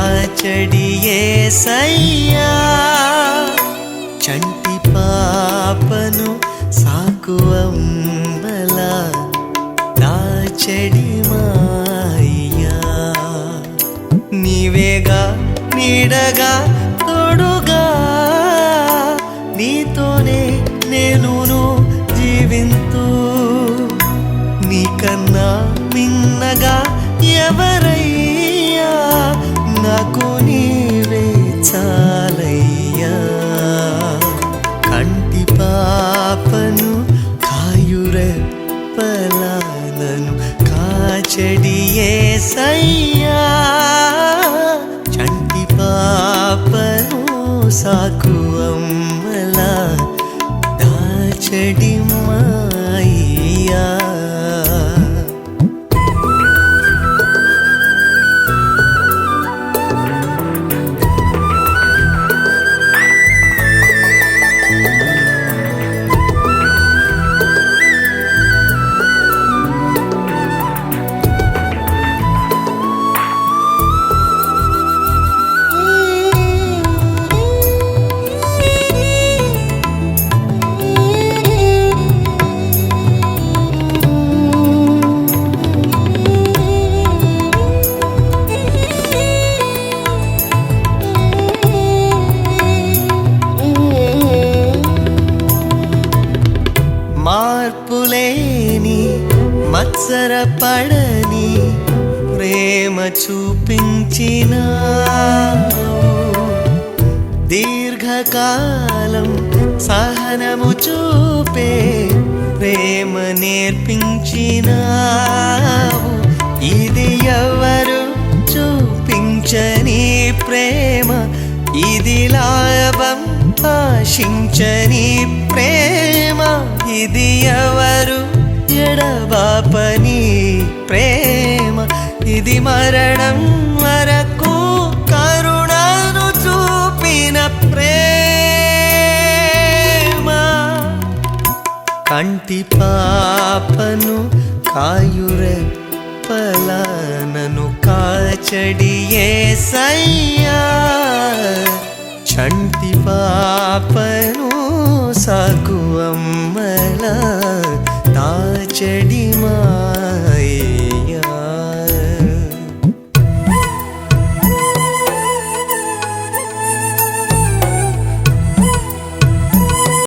దాచడి యేసయ్యా చంటి పాపను సాకువమ్మలా దాచడి మాయ్యా నీవేగా నీడగా తోడుగా నీతోనే నేనును జీవింతూ నీకన్నా మిన్నగా ఎవరయ్యా నాకు నీవే చాలయ్యా కంటి పాపను కాయురెప్పలా నన్ను కాచడి యేసయ్యా చంటి పాపను సాకువమ్మలా దాచడి మాయ్యా మార్పులేని మత్సరపడని ప్రేమ చూపించినావు దీర్ఘకాలం సహనము చూపే ప్రేమ నేర్పించినావు ఇది ఎవరు చూపించని ప్రేమ ఇది లాభం ఆశించని ప్రేమ ఇది ఎవరు ఎడబాపని ప్రేమ ఇది మరణం వరకు కరుణను చూపిన ప్రేమ కంటి పాపను కాయురెప్పలా నన్ను కాచడి యేసయ్యా చంటి పాపను సాకువమ్మలా దాచడి మా